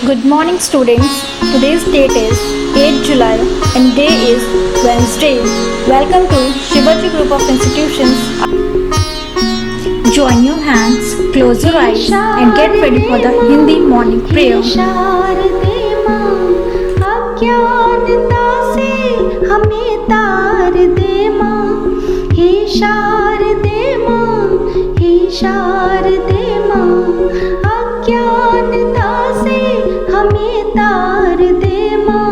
Good morning, students. Today's date is 8 July and day is Wednesday. Welcome to Shivaji Group of Institutions. Join your hands, close your eyes and get ready for the Hindi morning prayer. शारदे माँ अज्ञानता से हमें तार दे माँ, हे शारदे माँ, हे शारदे माँ, अज्ञानता से हमें तार दे माँ।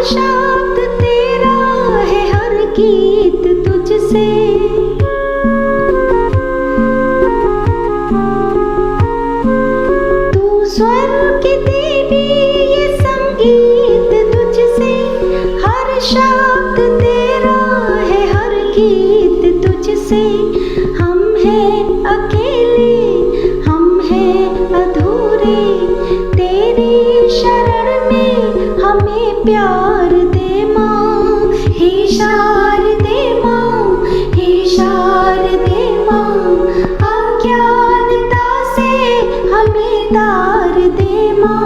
शब्द तेरा है हर गीत तुझसे, तू स्वर की देवी ये संगीत तुझसे, हर शब्द तेरा है हर गीत तुझसे। हम हैं अकेले, हम हैं अधूरे, तेरी शरण में हमें प्यार दे माँ, हे शारदे माँ, हे शारदे माँ, अज्ञानता से हमें तार दे माँ।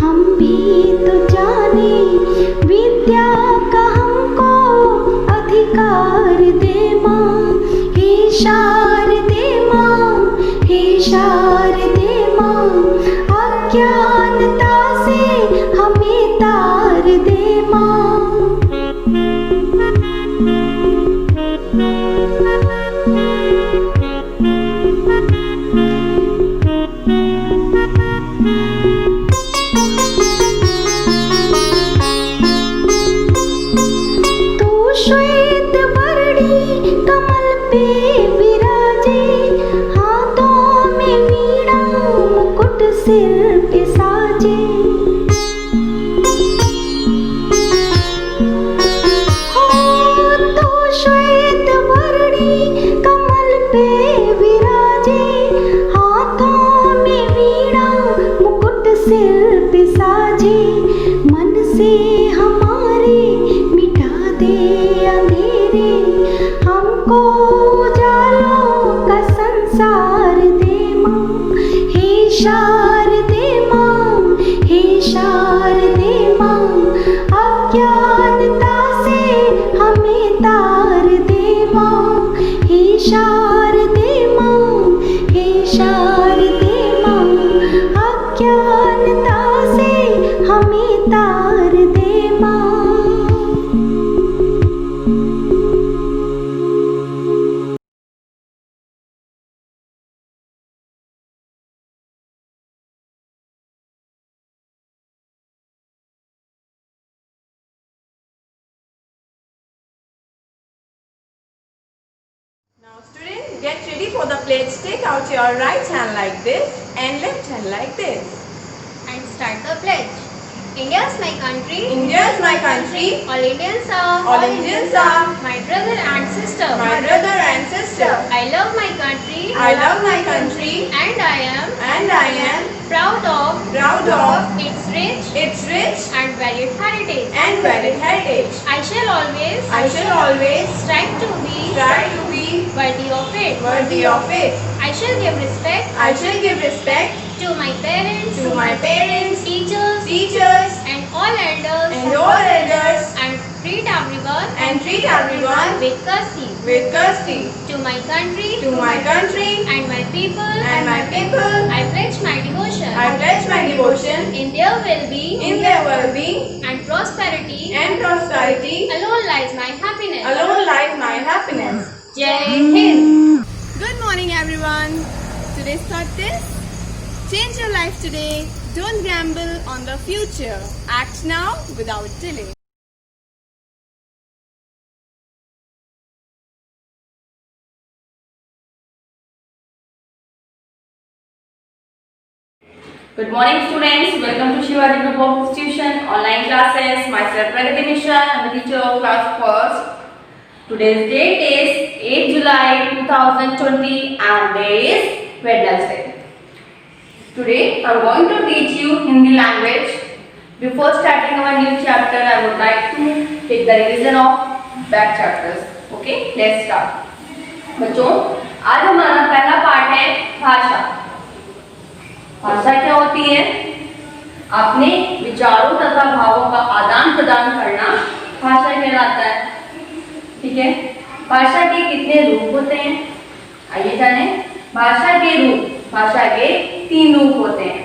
हम भी तो जाने, विद्या का हमको अधिकार दे माँ, हे शारदे माँ, हे शारदे माँ, अज्ञानता से हमें तार दे माँ। श्वेत वर्णी कमल पे विराजे, हाथों में वीणा मुकुट सिर पे साजे। हो तो श्वेत वर्णी कमल पे विराजे, हाथों में वीणा मुकुट सिर पे साजे। मन से हमारे दे अंधेरे, हमको उजालों का संसार दे माँ, हे शारदे माँ, हे शारदे माँ, अज्ञानता से हमें तार दे माँ, हे शारदे माँ, हे शारदे माँ, अज्ञानता से हमें तार दे माँ। Now students, get ready for the pledge. Take out your right hand like this and left hand like this. And start the pledge. India is my country. India is my country. All Indians are. All Indians are. My brother and sister. My brother and sister. I love my country. I love my country. And I am. And I am. Proud of. Proud of. Its rich. Its rich. And varied heritage. And varied heritage. I shall always. I shall always. Strive to be. Strive to be. Worthy of it. Worthy of it. I shall give respect. I shall give respect. To my parents. To my parents. Teachers. Teachers. And all elders. And all elders. And treat everyone and treat everyone with courtesy. with courtesy. To my country To my country and my people, and my people, I pledge my devotion. I pledge my devotion In their well-being in their well-being and prosperity and prosperity. alone lies my happiness. Alone lies my happiness. Jai Hind. Good morning, everyone. Today's thought is: change your life today. Don't gamble on the future. Act now without delay. Good morning, students. Welcome to Shivaji Group of Institution online classes. Myself Pragati Mishra. I am the teacher of class first. Today's date is 8 July 2020 and day is Wednesday. Today I am going to teach you Hindi language. Before starting our new chapter, I would like to take the revision of back chapters. Okay, let's start. बच्चों, आज हमारा पहला part है भाषा। भाषा क्या होती है? अपने विचारों तथा भावों का आदान प्रदान करना भाषा कहलाता है। ठीक है, भाषा के कितने रूप होते हैं आइए जाने। भाषा के रूप, भाषा के 3 रूप होते हैं।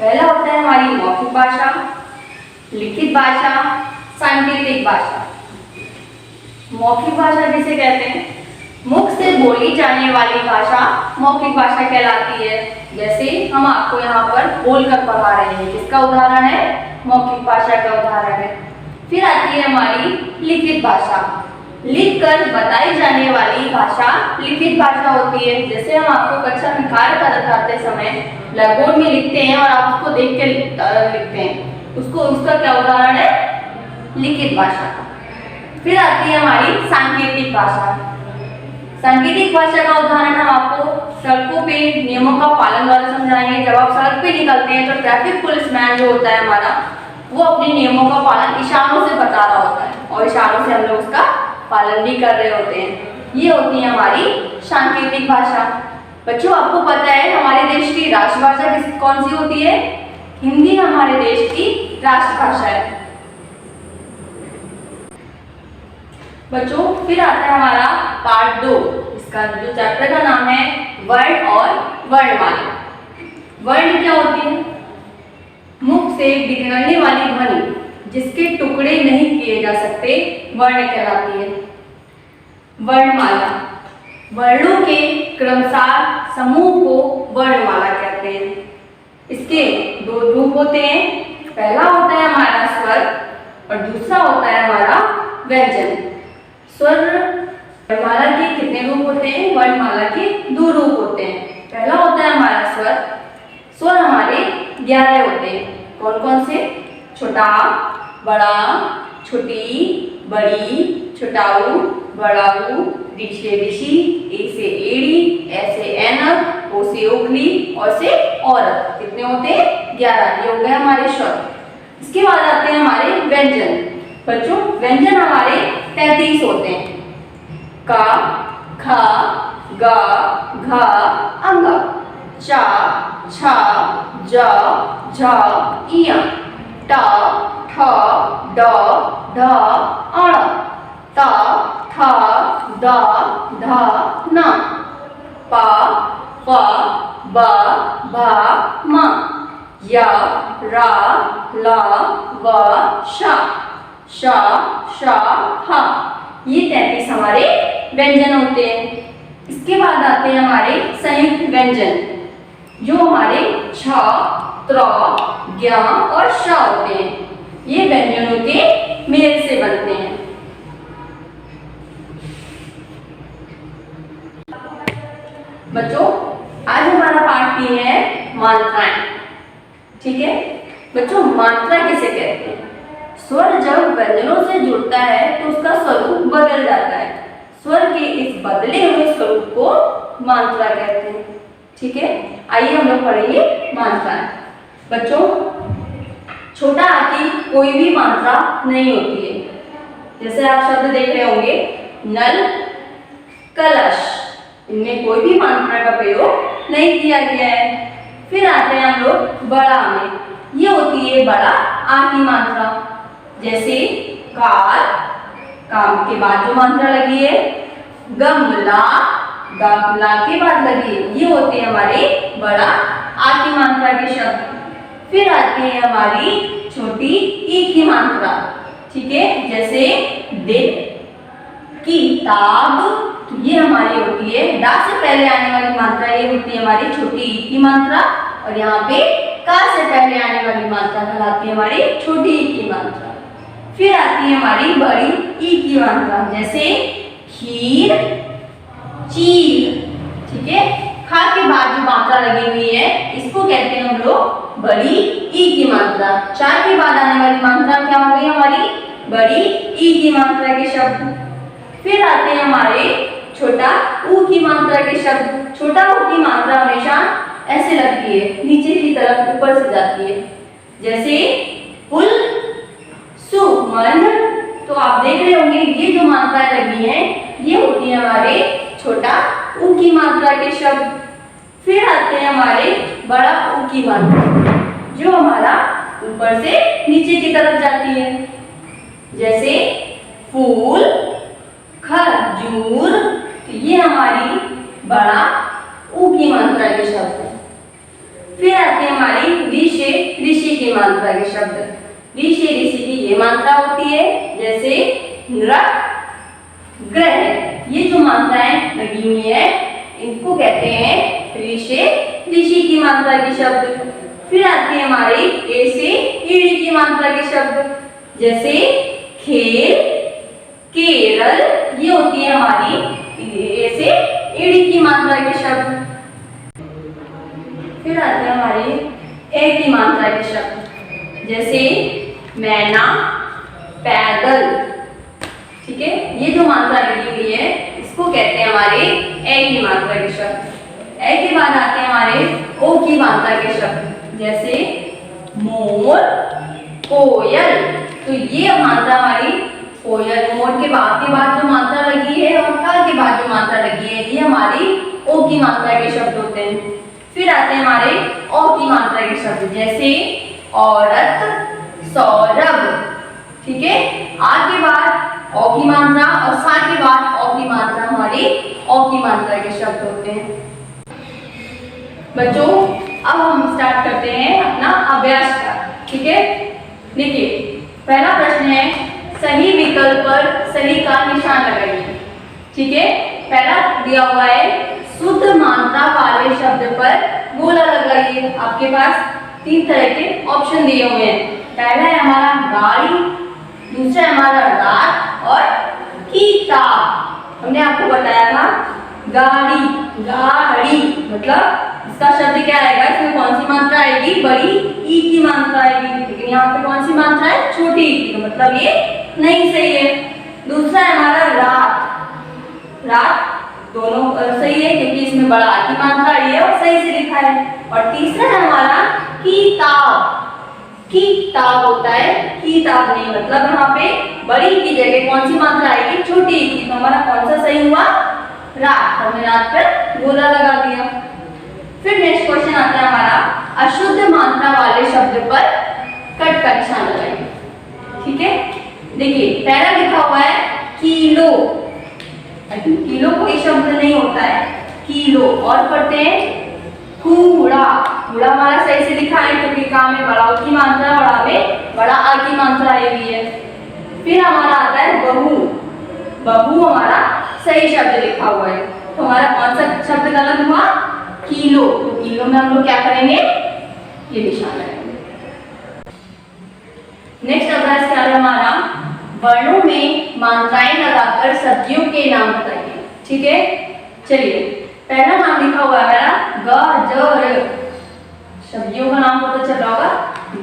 पहला होता है हमारी मौखिक भाषा, लिखित भाषा, सांकेतिक भाषा। मौखिक भाषा किसे कहते हैं? मुख से बोली जाने वाली भाषा मौखिक भाषा कहलाती है। जैसे हम आपको यहाँ पर बोलकर पढ़ा रहे हैं, इसका उदाहरण है मौखिक भाषा का उदाहरण है। फिर आती है हमारी लिखित भाषा। लिखकर बताई जाने वाली भाषा लिखित भाषा होती है। जैसे हम आपको कक्षा में कार्य कराते समय ब्लैक बोर्ड में लिखते हैं और आप उसको देख के लिखते हैं, उसका क्या उदाहरण है? लिखित भाषा। फिर आती है हमारी सांकेतिक भाषा। सांकेतिक भाषा का उदाहरण हम आपको सड़कों पे नियमों का पालन द्वारा समझाएंगे। जब आप सड़क पे निकलते हैं तो ट्रैफिक पुलिसमैन जो होता है हमारा, वो अपने नियमों का पालन इशारों से बता रहा होता है और इशारों से हम लोग उसका पालन भी कर रहे होते हैं। ये होती है हमारी सांकेतिक भाषा। बच्चों, आपको पता है हमारे देश की राष्ट्रभाषा कौन सी होती है? हिंदी हमारे देश की राष्ट्रभाषा है। बच्चों, फिर आता है हमारा पार्ट 2। इसका जो चैप्टर का नाम है वर्ण और वर्णमाला। वर्ण क्या होती है? मुख से निकलने वाली ध्वनि जिसके टुकड़े नहीं किए जा सकते वर्ण कहलाती है। वर्णमाला, वर्णों के क्रमशः समूह को वर्णमाला कहते हैं। इसके 2 रूप होते हैं। पहला होता है हमारा स्वर और दूसरा होता है हमारा व्यंजन। स्वर वर्णमाला के कितने रूप होते हैं? वर्णमाला के 2 रूप होते हैं। पहला होता है हमारा स्वर। स्वर हमारे 11 होते हैं। कौन कौन से? छोटा, बड़ा, छोटी, बड़ी, छोटाऊ, बड़ाऊ, डी से ऋषि, ए से एड़ी, ए से ऐनक, ओ से ओखली और से औरत। कितने होते हैं? 11। ये हो गए हमारे स्वर। इसके बाद आते हैं हमारे व्यंजन। बच्चों, व्यंजन हमारे 33 होते हैं। का, खा, गा, घा, अंगा, चा, छा, जा, झा, इया, टा, ठा, डा, ढा, आड़ा, ता, था, दा, धा, ना, पा, फा, बा, भा, मा, या, रा, ला, वा, शा, शा, शा, हा। ये 33 हमारे व्यंजन होते हैं। इसके बाद आते हैं हमारे संयुक्त व्यंजन, जो हमारे छ, त्र, ज्ञ और श होते हैं। ये व्यंजनों के मेल से बनते हैं। बच्चों, आज हमारा पार्ट 3 है मात्राएं। ठीक है बच्चों, मात्रा किसे कहते हैं? स्वर जब व्यंजनों से जुड़ता है तो उसका स्वरूप बदल जाता है। स्वर के इस बदले हुए स्वरूप को मात्रा कहते हैं। ठीक है, आइए हम लोग पढ़ेंगे मात्राएं। बच्चों, छोटा हाथी कोई भी मात्रा नहीं होती है। जैसे आप शब्द देख रहे होंगे नल, कलश, इनमें कोई भी मात्रा का प्रयोग नहीं किया गया है। फिर आते हैं हम लोग बड़ा में। ये होती है बड़ा आ की मात्रा। जैसे कार, काम के बाद जो मात्रा लगी है गमला, गमला के बाद लगी है, ये होते हैं हमारे बड़ा आ की मात्रा के शब्द। फिर आती है हमारी छोटी ई की मात्रा, ठीक है, जैसे दिन, किताब, तो ये हमारी होती है डा से पहले आने वाली मात्रा, ये होती है हमारी छोटी ई की मात्रा। और यहाँ पे का से पहले आने वाली मात्रा कहलाती है हमारी छोटी ई की मात्रा। फिर आती है हमारी बड़ी ई की मात्रा, जैसे खीर, चील, ठीक है। खा के बाद जो मात्रा लगी हुई है इसको कहते हैं हम लोग बड़ी ई की मात्रा। चार के बाद आने वाली मात्रा क्या हो गई हमारी बड़ी ई की मात्रा के शब्द। फिर आते हैं हमारे छोटा ऊ की मात्रा के शब्द। छोटा ऊ की मात्रा हमेशा ऐसे लगती है, नीचे की तरफ ऊपर से जाती है, जैसे पुल, सुमन। तो आप देख रहे होंगे ये जो मात्राएं लगी हैं ये होती है हमारे छोटा ऊ की मात्रा के शब्द। फिर आते हैं हमारे बड़ा ऊ की मात्रा, जो हमारा ऊपर से नीचे की तरफ जाती है, जैसे फूल, खजूर। तो ये हमारी बड़ा ऊ की मात्रा के शब्द है। फिर आते हैं हमारी ऋषि, ऋषि की मात्रा के शब्द। ऋषि, ऋषि की ये मात्रा होती है, जैसे नृ, ग्रह। ये जो मात्राएं लगी हुई है इनको कहते हैं ऋषि, ऋषि की मात्रा के शब्द। फिर आते हैं हमारे ए से ईड़ी की मात्रा के शब्द, जैसे खेल, केरल। ये होती है हमारी ए से ईड़ी की मात्रा के शब्द। फिर आते हैं हमारे ए की मात्रा के शब्द, जैसे मैना, पैदल, ठीक है। ये जो मात्रा लगी हुई है इसको कहते हैं हमारे ए की मात्रा के शब्द। ए के बाद आते हैं हमारे ओ की मात्रा के शब्द, जैसे मोर, कोयल। तो ये मात्रा हमारी कोयल, मोर के बाद जो मात्रा लगी है और का के बाद जो मात्रा लगी है ये हमारी ओ की मात्रा के शब्द होते हैं। फिर आते हैं हमारे औ की मात्रा के शब्द, जैसे औरत, सौरभ, ठीक है। आ के बाद औ की मात्रा और सा के बाद औ की मात्रा हमारी औ की मात्रा के शब्द होते हैं। बच्चों अब हम स्टार्ट करते हैं अपना अभ्यास का, ठीक है। देखिए पहला प्रश्न है, सही विकल्प पर सही का निशान लगाइए, ठीक है। पहला दिया हुआ है शुद्ध मात्रा वाले शब्द पर गोला लगाइए। आपके पास तीन तरह के ऑप्शन दिए हुए हैं। पहला है हमारा गाड़ी, दूसरा है हमारा रात और किताब। हमने आपको बताया था गाड़ी, गाड़ी मतलब इसका शब्द क्या आएगा, इसमें कौन सी मात्रा आएगी, बड़ी ई की मात्रा आएगी। लेकिन यहाँ पे कौन सी मात्रा है, छोटी ई, तो मतलब ये नहीं सही है। दूसरा है हमारा रात, रात दोनों सही है क्योंकि इसमें बड़ा आ की मात्रा आई है और सही से लिखा है। और तीसरा है हमारा किताब, किताब होता है किताब नहीं, मतलब यहाँ पे बड़ी की जगह कौन सी मात्रा आएगी, छोटी की। तो हमारा कौन सा सही हुआ, रात। हमने रात पर गोला लगा दिया। फिर नेक्स्ट क्वेश्चन आता है हमारा अशुद्ध मात्रा वाले शब्द पर कट का निशान लगाइए, ठीक है। देखिए पहला लिखा हुआ है किलो, किलो कोई शब्द नहीं होता है, किलो। और पढ़ते हैं कूड़ा, कूड़ा हमारा सही से लिखा है क्योंकि का में बड़ा की मात्रा और आ में बड़ा आ की मात्रा आई हुई है। फिर हमारा आता है बहू, बहू हमारा सही शब्द लिखा हुआ है। तो हमारा कौन सा शब्द गलत हुआ, किलो। तो किलो में हम लोग क्या करेंगे, ये निशान लगाएंगे। नेक्स्ट अभ्यास क्या है हमारा, वर्णों में मात्राएं लगाकर सब्जियों के नाम बताइए, ठीक है। चलिए पहला नाम लिखा हुआ है गाजर, सब्जियों का नाम पता चल रहा होगा,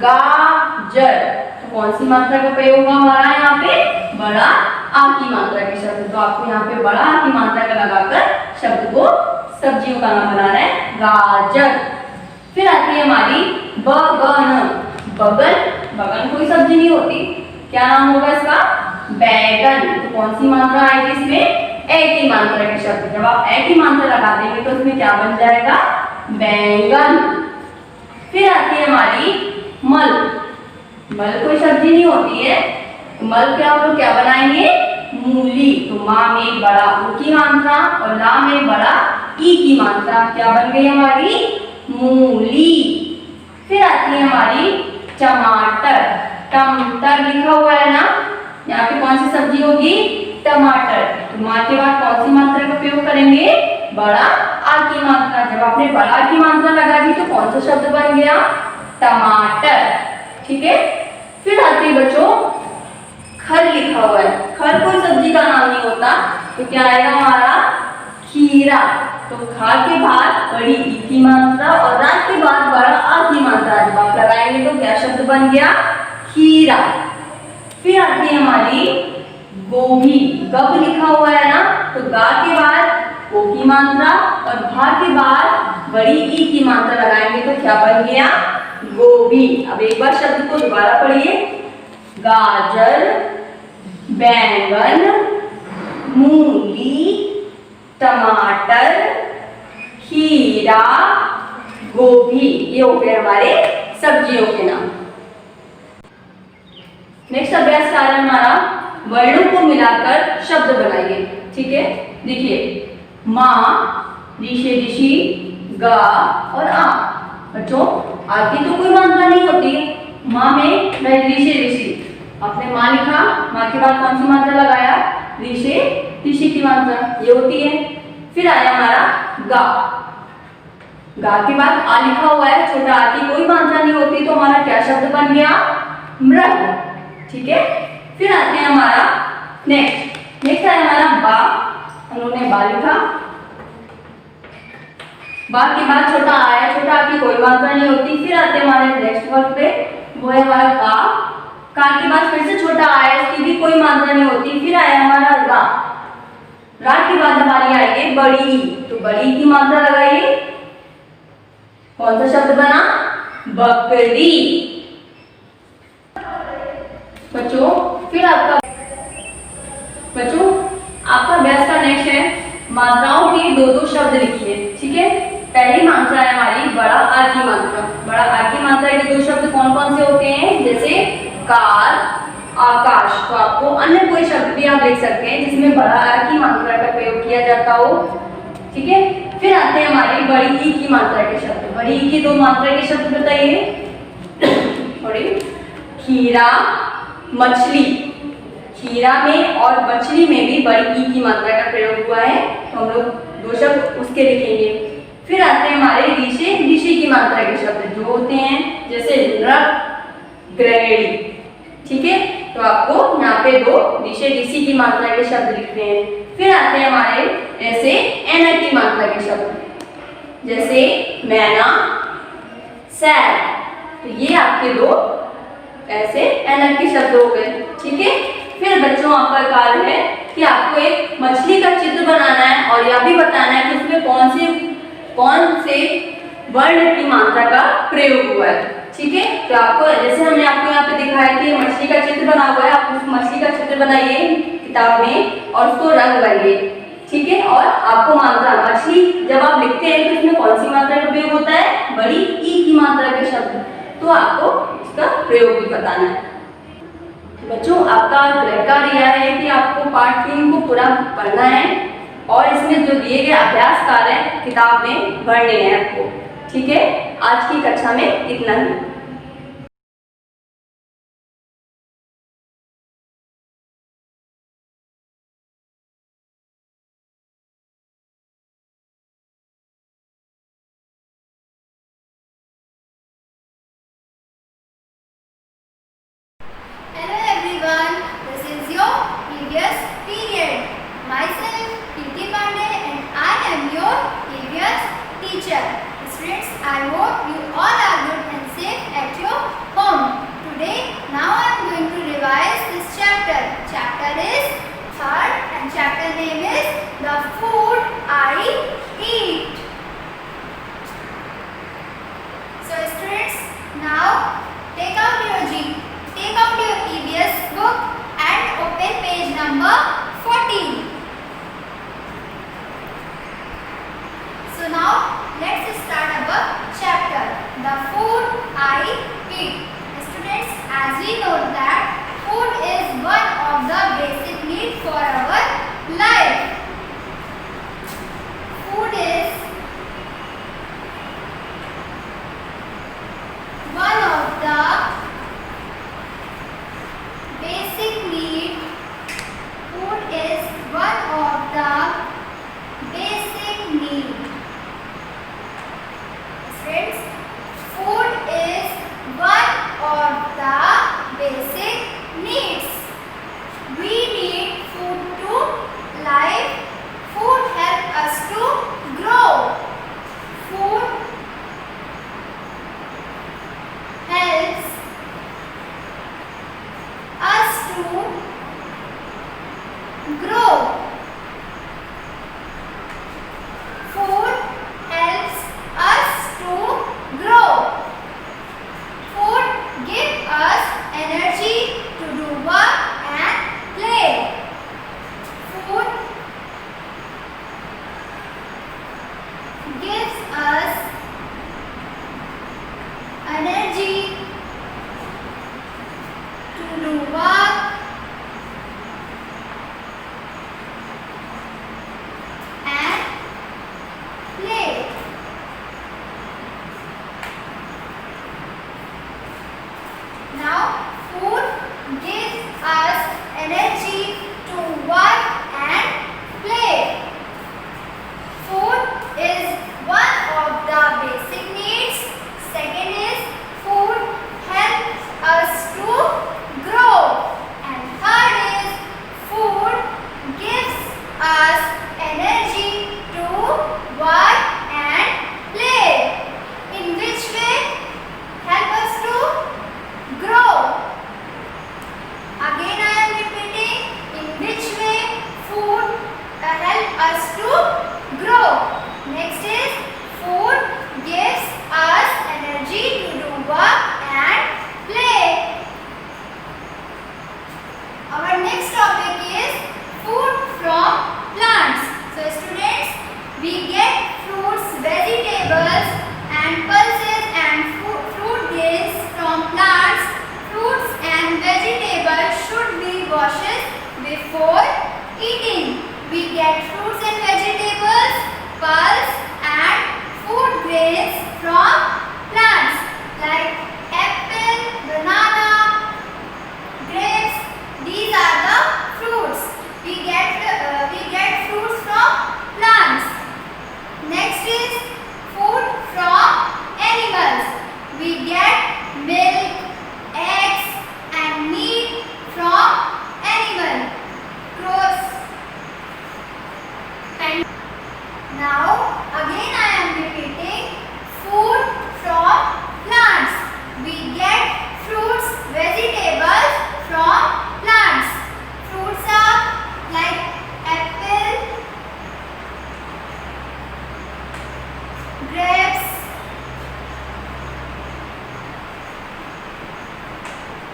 गाजर। तो कौन सी मात्रा का प्रयोग हुआ हमारा यहाँ पे, बड़ा आ की मात्रा के शब्द। तो आपको यहाँ पे बड़ा आ की मात्रा का लगाकर शब्द को सब्जियों का नाम बनाना है, गाजर। फिर आती है हमारी बगन, बगन, बगन कोई सब्जी नहीं होती, क्या नाम होगा इसका, बैगन। तो कौन सी मात्रा आएगी इसमें, ए की मात्रा के शब्द। जब आप ए की मात्रा लगा देंगे तो इसमें क्या बन जाएगा, बैंगन। फिर आती है हमारी मल, मल कोई सब्जी नहीं होती है, तो मल के आप लोग क्या बनाएंगे, मूली। तो माँ में बड़ा ऊ की मात्रा और ला में बड़ा ई की मात्रा, क्या बन गई हमारी? मूली। फिर आती है हमारी टमाटर। टमाटर लिखा हुआ है ना, यहाँ पे कौन सी सब्जी होगी? टमाटर। तो माँ के बाद कौन सी मात्रा का प्रयोग करेंगे? बड़ा आ की मात्रा। जब आपने बड़ा की मात्रा लगा दी तो कौन सा शब्द बन गया? टमाटर। ठीक है। फिर आती है बच्चों खर लिखा हुआ है। खर कोई सब्जी का नाम नहीं होता, तो क्या आएगा हमारा? खीरा। तो खा के बाद बड़ी ई की मात्रा और रा के बाद बड़ा आ की मात्रा, जब आप लगाएंगे तो क्या शब्द बन गया? खीरा। फिर आती है हमारी गोभी। गब लिखा हुआ है ना, तो गा के बाद ओ की मात्रा और भा के बाद बड़ी ई की मात्रा लगाएंगे तो क्या बन गया? गोभी। अब एक बार शब्द को दोबारा पढ़िए। गाजर, बैंगन, मूली, टमाटर, खीरा, गोभी, ये हो गए हमारे सब्जियों के नाम। नेक्स्ट अभ्यास कार्य हमारा वर्णों को मिलाकर शब्द बनाइए। ठीक है, देखिए माँ, ऋषि ऋषि, गा और आ। बच्चों आ की तो कोई मात्रा नहीं होती है, माँ में ऋषि ऋषि, आपने माँ लिखा, माँ के बाद कौन सी मात्रा लगाया? ऋषि ऋषि की मात्रा, ये होती है। फिर आया हमारा गा। गा के बाद आ लिखा हुआ है, छोटा आ की कोई मात्रा नहीं होती, तो हमारा क्या शब्द बन गया? मृग। ठीक है। फिर आते हैं हमारा नेक्स्ट है हमारा बा। उन्होंने बा लिखा, बा के बाद छोटा आया, छोटा आ की कोई मात्रा नहीं होती। फिर आते हैं हमारे नेक्स्ट वर्ड पे, वो है हमारा का के बाद फिर से छोटा आया, इसकी भी कोई मात्रा नहीं होती। फिर आया हमारा रा। रा के बाद हमारी आएगी बड़ी, तो बड़ी की मात्रा लगाइए, कौन सा शब्द बना? बकरी। बच्चों फिर आपका अभ्यास का नेक्स्ट है मात्राओं के दो शब्द लिखिए। ठीक है। पहली मात्रा है हमारी बड़ा आ की मात्रा। बड़ा आ की मात्रा के दो शब्द कौन कौन से होते हैं? जैसे कार, आकाश। तो आपको अन्य कोई शब्द भी आप लिख सकते हैं जिसमें बड़ा आ की मात्रा का प्रयोग किया जाता हो। ठीक है। फिर आते हैं हमारी बड़ी ई की मात्रा के शब्द। बड़ी ई की दो मात्रा के शब्द बताइए। खीरा, मछली। खीरा में और मछली में भी बड़ी ई की मात्रा का प्रयोग हुआ है, तो हम लोग दो शब्द उसके लिखेंगे। फिर आते हैं हमारे ऋषि की मात्रा के शब्द जो होते हैं, जैसे नृप, गृहिणी। ठीक है। तो आपको यहाँ पे दो ऋषि की मात्रा के शब्द लिखने हैं। फिर आते हैं हमारे ऐसे एन की मात्रा के शब्द, जैसे मैना, सैर। तो ये आपके दो ऐसे एन के शब्द हो गए। ठीक है। फिर बच्चों आपका कार्य है कि आपको एक मछली का चित्र बनाना है और यह भी बताना है कि उसमें कौन से वर्ण की मात्रा का प्रयोग हुआ है। ठीक है। तो आपको जैसे हमने आपको यहाँ पे दिखाया कि मछली का चित्र बना हुआ है, आप उस मछली का चित्र बनाइए किताब में और उसको रंग भरिए। ठीक है। और आपको मात्रा मछली जब आप लिखते हैं तो उसमें कौन सी मात्रा का प्रयोग होता है? बड़ी ई की मात्रा के शब्द, तो आपको इसका प्रयोग भी बताना है। बच्चों आपका गृह कार्य यह है कि आपको पाठ 3 को पूरा पढ़ना है और इसमें जो दिए गए अभ्यास कार्य किताब में भरने हैं आपको। ठीक है। आज की कक्षा में इतना ही। Hello everyone, this is your previous period. Myself P.T. Pandey and I am your previous teacher. Students, I hope you all are good and safe help us to grow. Next is food gives us energy to do work and play. Our next topic is food from plants. So students, we get fruits, vegetables and pulses and fruit grains from plants. Fruits and vegetables should be washed before eating. We get fruits and vegetables, pulse and food grains from plants like apple, banana, grapes. These are the fruits. We get fruits from plants. Next is food from animals. We get milk, eggs and meat from animal. Crows. And now again I am repeating food from plants. We get fruits, vegetables from plants. Fruits are like apple, grapes,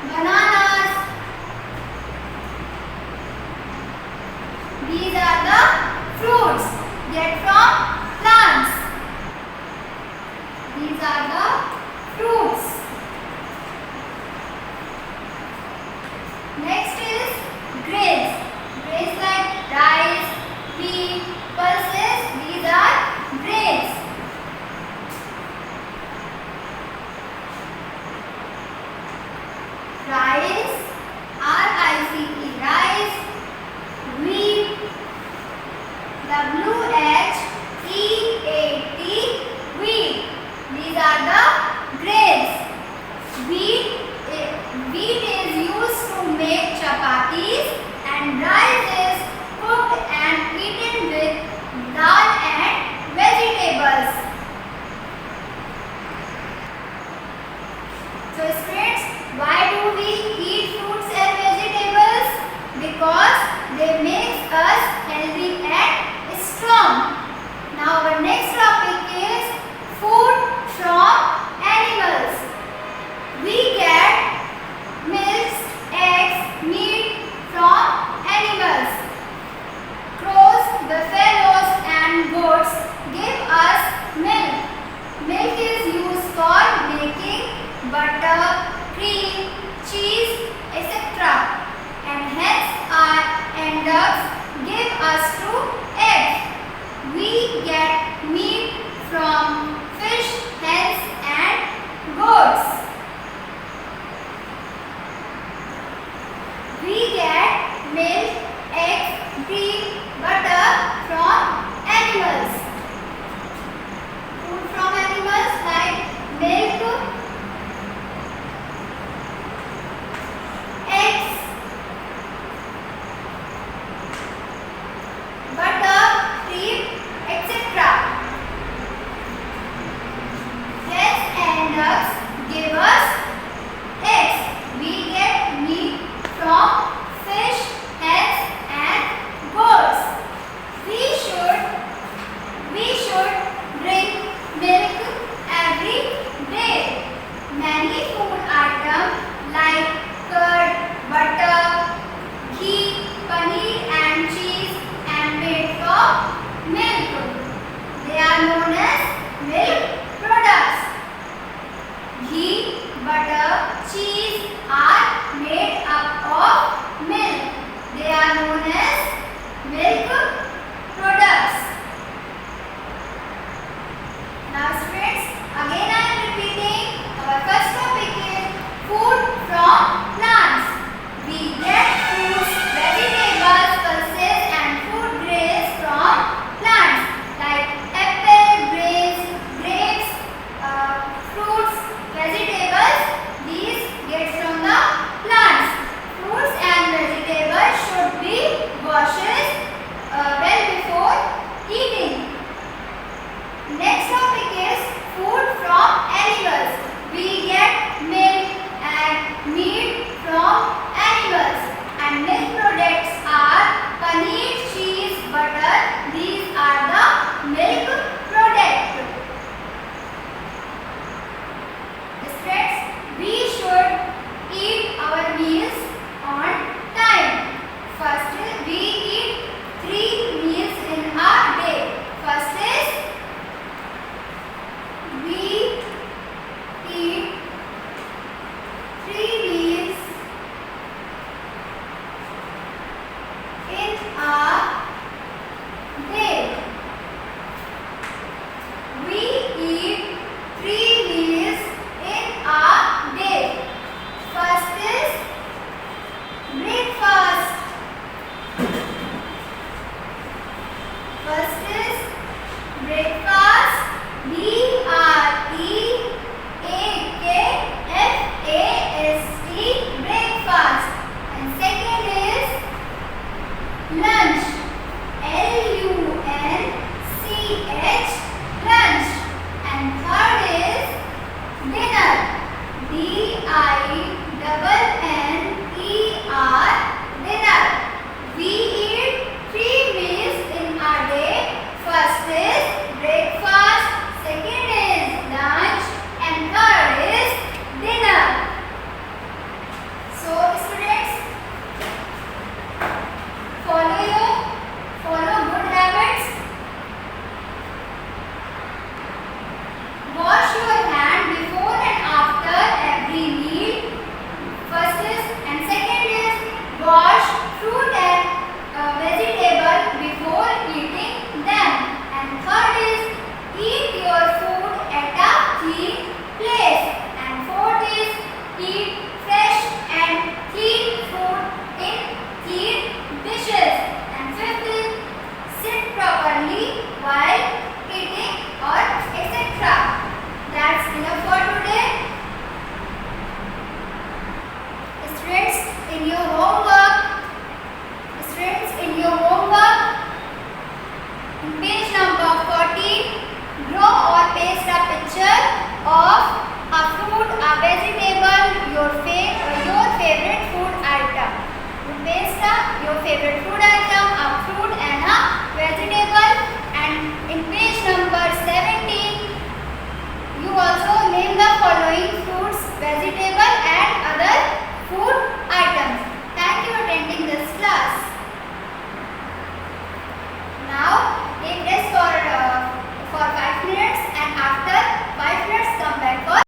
bananas. These are the fruits get from plants. These are the fruits. Next is grains. Grains like rice, wheat, pulses. These are grains. Rice, R-I-C-E, rice. Wheat, W-H-E-A-T, wheat. These are the breakfast. breakfast. breakfast. And second is lunch. lunch. lunch. And third is dinner. dinner. dinner. We eat 3 meals in a day. First is breakfast, second is lunch, and third is dinner. So students, follow good habits. Wash your hand before and after every meal. First is and second is wash fruit and vegetable before eating them. And third is eat your food at a clean place. And fourth is eat fresh and clean food in clean dishes. And fifth is sit properly while eating or etc. That's enough for today. Students, in your homework, in page number 14, draw or paste a picture of a fruit, a vegetable, your favorite food item. You paste your favorite food item, a fruit and a vegetable. And in page number 17, you also name the following fruits, vegetable and other food items. Thank you for attending this class. Now take rest for 5 minutes, and after 5 minutes come back for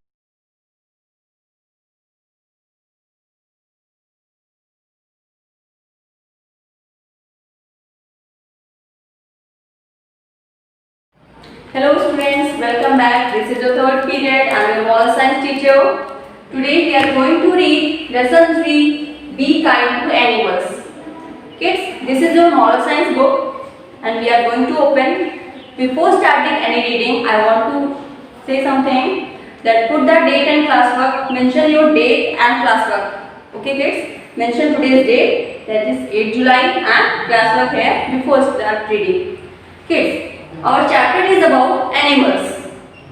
Hello students, welcome back. This is the third period. I am your moral science teacher. Today we are going to read lesson 3, Be Kind to Animals. Kids, this is your moral science book and we are going to open. Before starting any reading, I want to say something, that put the date and classwork. Mention your date and classwork. Okay kids, mention today's date, that is 8 July, and classwork here before start reading. Kids, our chapter is about animals.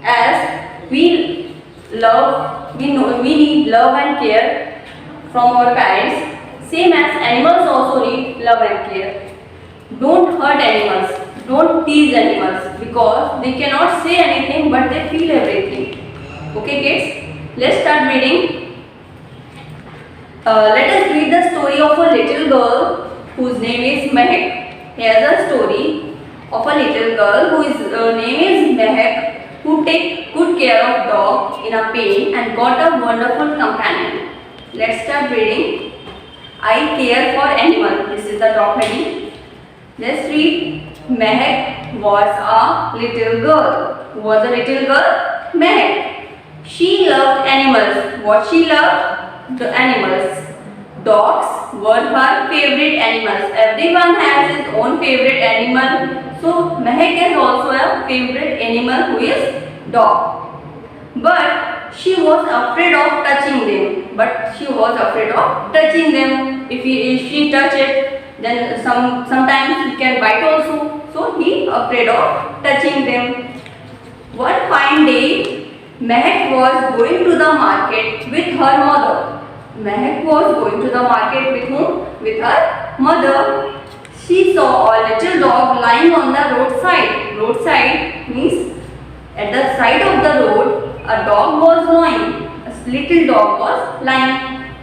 As we need love and care from our parents, same as animals also need love and care. Don't hurt animals, don't tease animals, because they cannot say anything but they feel everything. Okay kids, let's start reading. Let us read the story of a little girl whose name is Mehak. Here's a story of a little girl whose name is Mehak, who take good care of dog in a pain and got a wonderful companion. Let's start reading. I care for animal. This is the top heading. Let's read. Mehak was a little girl. Who was a little girl? Mehak. She loved animals. What she loved? The animals. Dogs were her favorite animals. Everyone has his own favorite animal. So Mehak is also a favorite animal, who is dog. But she was afraid of touching them. If she touch it, then sometimes he can bite also. So he afraid of touching them. One fine day, Mehak was going to the market with her mother. Mehak was going to the market with whom? With her mother. She saw a little dog lying on the roadside. Roadside means at the side of the road, a dog was lying. A little dog was lying.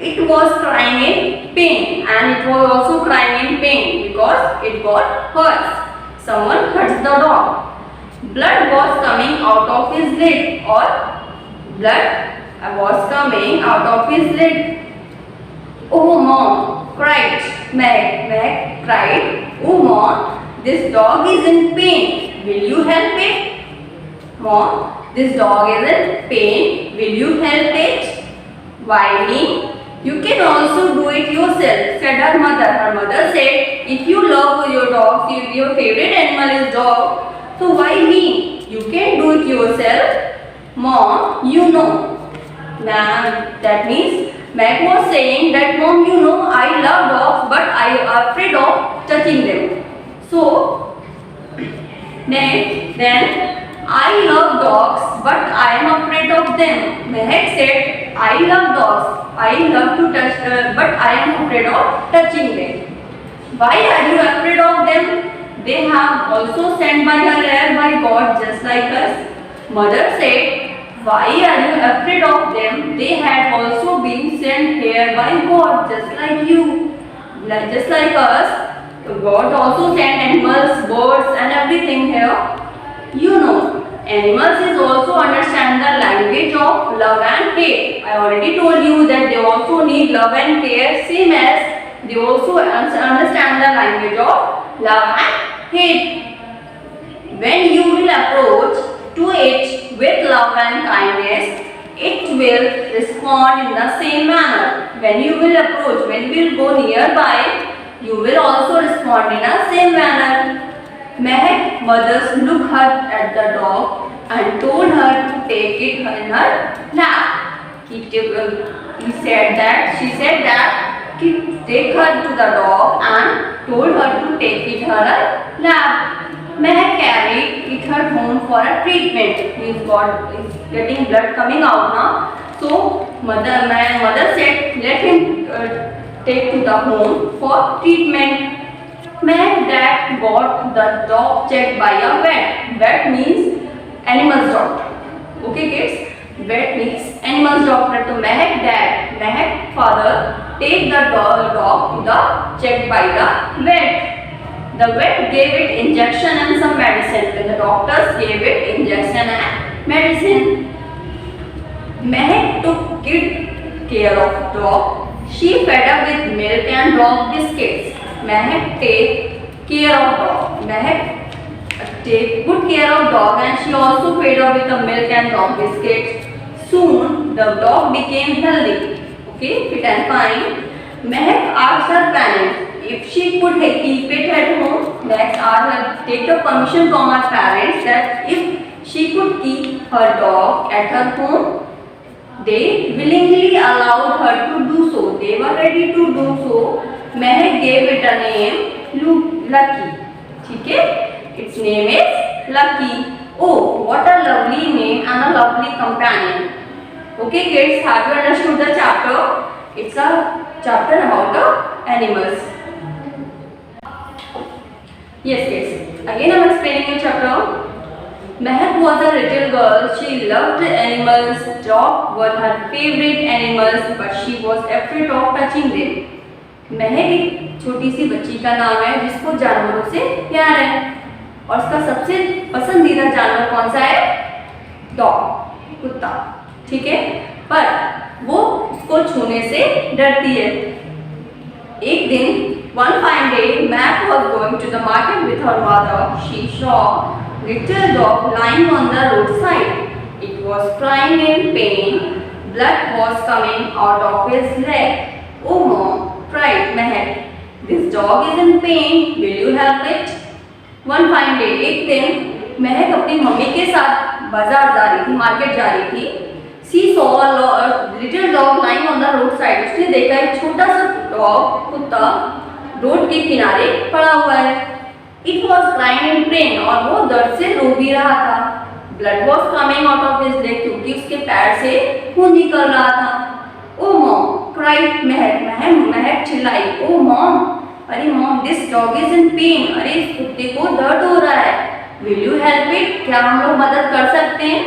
It was crying in pain, and it was also crying in pain because it got hurt. Someone hurt the dog. Blood was coming out of his lid, Oh mom, cried Meg. Meg cried, oh mom, this dog is in pain. Will you help it? Mom, this dog is in pain. Will you help it? Why me? You can also do it yourself, said her mother. Her mother said, if you love your dog, if your favorite animal is dog, So why me? You can do it yourself. Mom, you know. That means Meg was saying that, Mom, you know I love dogs but I am afraid of touching them. So then I love dogs but I am afraid of them. Mehak said, I love dogs. I love to touch but I am afraid of touching them. Why are you afraid of them? They have also sent by her by God just like us. Mother said, why are you afraid of them? They had also been sent here by God just like you. Just like us, God also sent animals, birds and everything here. You know, animals is also understand the language of love and care. I already told you that they also need love and care, same as they also understand the language of love and hate. When you will approach to it with love and kindness, it will respond in the same manner. When you will approach, when you will go nearby, you will also respond in the same manner. Mehak mother looked at the dog and told her to take it in her lap. She said that he take her to the dog and told her to take it in her lap. Mehak carried it her home for a treatment. He's getting blood coming out now. So my mother said, let him take to the home for treatment. Mehak dad got the dog checked by a vet. Vet means animals doctor. Okay kids? Vet means animals doctor. So Mehak father take the dog to the checked by the vet. The vet gave it injection and some medicine. Then the doctors gave it injection and medicine. Mehak took good care of dog. She fed up with milk and dog biscuits. Mehak take care of dog. Mehak take good care of dog and she also fed up with the milk and dog biscuits. Soon the dog became healthy. Okay, fit and fine. Mehak asked her parents if she could keep it at home. Mehak asked her take the permission from her parents that if she could keep her dog at her home. They willingly allowed her to do so. They were ready to do so. Mehak gave it a name, Lucky. Okay? Its name is Lucky. Oh, what a lovely name and a lovely companion. Okay kids, have you understood the chapter? It's a chapter about the animals. Yes kids, again I am explaining the chapter. Mehak was a little girl. She loved animals. Dogs were her favorite animals, but she was afraid of touching them. महक एक छोटी सी बच्ची का नाम है जिसको जानवरों से प्यार है और उसका सबसे पसंदीदा जानवर कौन सा है? डॉग, कुत्ता। ठीक है, पर वो उसको छूने से डरती है। एक दिन one fine day, Meg was going to the market with her mother. She saw little dog lying on the roadside. It was crying in pain. Blood was coming out of his leg. Oh mom, cried Mehak. This dog is in pain. Will you help it? One fine day, एक दिन महक अपनी mummy के साथ बाजार जा रही थी, market जा रही थी। She saw a little dog lying on the roadside. उसने देखा एक छोटा सा डॉग, कुत्ता रोड के किनारे पड़ा हुआ है। It was crying in pain और वो दर्द से रो भी रहा था। Blood was coming out of his leg क्योंकि उसके पैर से खून निकल रहा था। Oh mom, cried महक चिल्लाई। Oh mom, अरे mom, this dog is in pain. अरे इस कुत्ते को दर्द हो रहा है। Will you help it? क्या हम लोग मदद कर सकते हैं?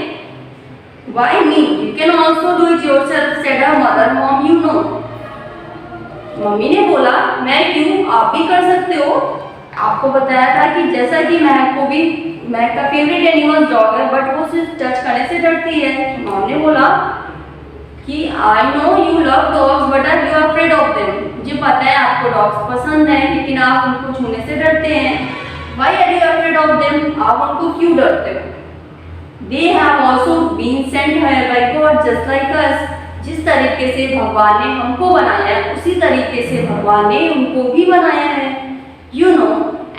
Why me? You can also do it yourself, said her mother. Mom, you know. Mummy ने बोला, मैं क्यों, आप भी कर सकते हो। आपको बताया था कि जैसा कि महक का फेवरेट एनिमल डॉग है, बट वो सिर्फ टच करने से डरती है। मॉम ने बोला कि I know you love dogs but are you afraid of them. मुझे पता है आपको डॉग्स पसंद है, लेकिन आप उनको छूने से डरते हैं। Why are you afraid of them? आप उनको क्यों डरते हो? They have also been sent here by God just like us. जिस तरीके से भगवान ने हमको बनाया है, उसी तरीके से भगवान ने उनको भी बनाया है। You know,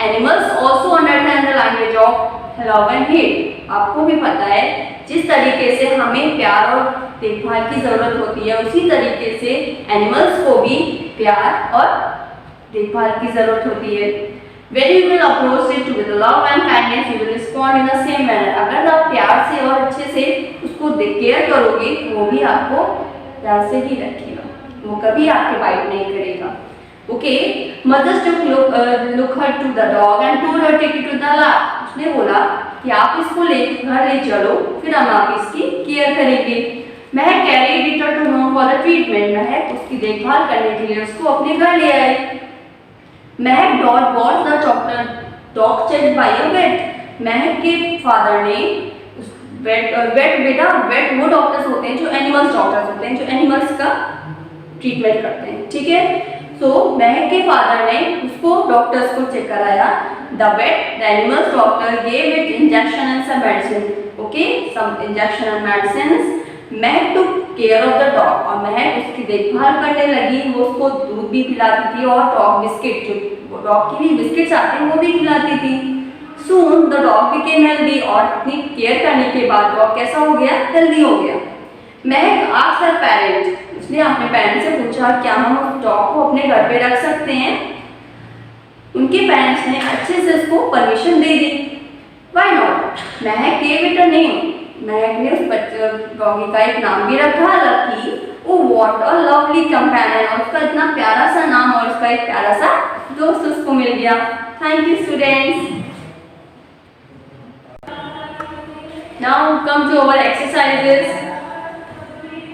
animals also understand the language of love and hate. आपको भी पता है जिस तरीके से हमें प्यार और देखभाल की जरूरत होती है, उसी तरीके से एनिमल्स को भी प्यार और देखभाल की जरूरत होती है। When you will approach it with love and kindness, you will respond in the same manner. अगर आप प्यार से और अच्छे से उसको केयर करोगे, वो भी आपको प्यार से ही रखेगा, वो कभी आपके बाइट नहीं करेगा। Okay, mother took look her to the dog and told her take it to the lab. उसने बोला कि आप इसको घर ले चलो, फिर हम आप इसकी केयर करेंगे। महक carried it to home for the treatment. महक उसकी देखभाल करने के लिए उसको अपने घर ले आए। Mahak dot was the dog checked by a vet. Mahak के फादर ने वेट वो डॉक्टर्स होते हैं जो एनिमल्स डॉक्टर्स होते हैं, जो एनिमल्स का ट्रीटमेंट करते हैं, ठीक है। सो महक के फादर ने उसको डॉक्टर्स को चेक कराया। The animals doctor gave it injection and some medicine, okay, some injection and medicine. Mehak took care of the dog, और महक उसकी देखभाल करने लगी। वो उसको दूध भी पिलाती थी और डॉग बिस्किट, जो डॉग की भी बिस्किट्स आते हैं वो भी खिलाती थी। Soon the dog became healthy, और इतनी केयर करने के बाद डॉग कैसा हो गया, हेल्दी हो गया। महक आस्क्ड हर पेरेंट, उसने अपने पेरेंट्स से पूछा क्या हम उस डॉग को अपने घर पे रख सकते हैं। उनके पेरेंट्स ने अच्छे से उसको permission they the. Why not, Mahak gave it a name, महक ने उस डॉगी का एक नाम भी रखा, lucky. Oh what a lovely companion, और उसका इतना प्यारा सा नाम और उसका एक प्यारा सा दोस्त उसको मिल गया। Thank you students. Now come to our exercises.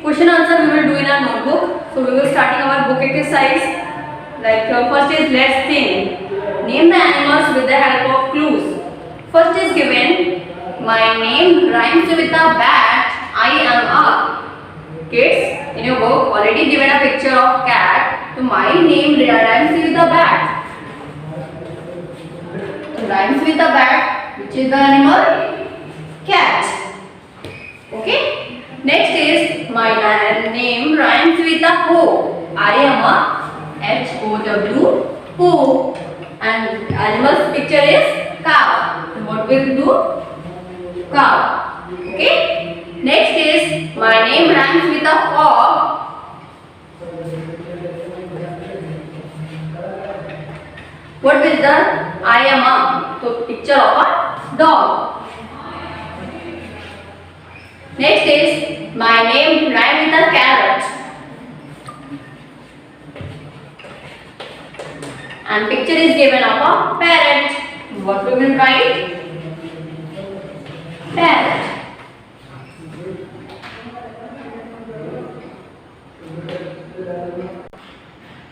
Question answer we will do in our notebook. So we will starting our book exercise. Like first is let's think. Name the animals with the help of clues. First is given my name rhymes with a bat. I am a. Kids, in your book already given a picture of cat. So my name rhymes with a bat. So rhymes with a bat. Which is the animal? Cat. Okay. Next is my name rhymes with a hoe. I am a H-O-W, hoe. And animal's picture is cow. So what will do? Cow. Okay. Next is my name rhymes with a frog. What will the I am a? So picture of a dog. Next is my name rhymes with a carrot. And picture is given of a parrot. What we will write? Parrot.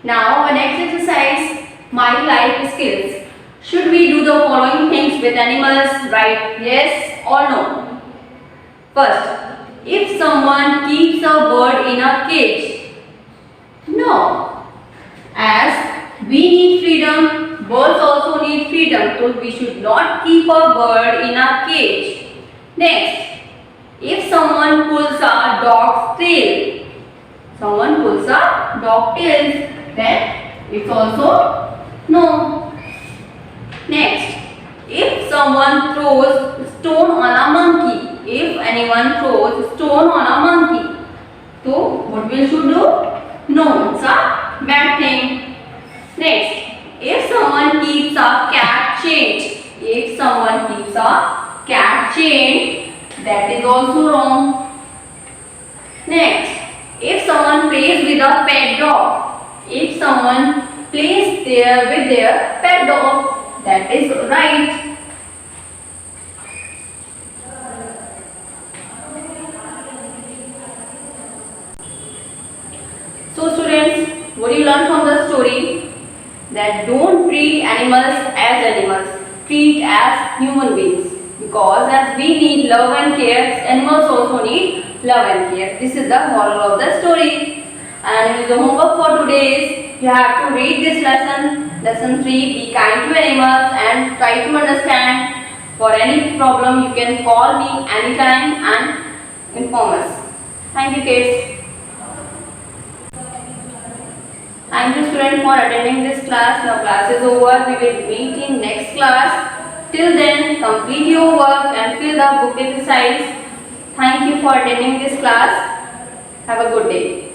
Now our next exercise, my life skills. Should we do the following things with animals? Right? Yes or no? First, if someone keeps a bird in a cage, no. As we need freedom, birds also need freedom, so we should not keep a bird in a cage. Next, if someone pulls a dog's tail, someone pulls a dog tail, then it's also no. Next, if someone throws stone on a monkey, if anyone throws stone on a monkey, so what we should do? No, it's a bad thing. Next, if someone keeps a cat chained, if someone keeps a cat chained, that is also wrong. Next, if someone plays with a pet dog, if someone plays there with their pet dog, that is right. So students, what do you learn from the story? That don't treat animals as animals, treat as human beings. Because as we need love and care, animals also need love and care. This is the moral of the story. And the homework for today is you have to read this lesson, lesson 3, be kind to animals and try to understand. For any problem you can call me anytime and inform us. Thank you kids. Thank you students for attending this class. Now class is over. We will meet in next class. Till then, complete your work and fill the book exercise. Thank you for attending this class. Have a good day.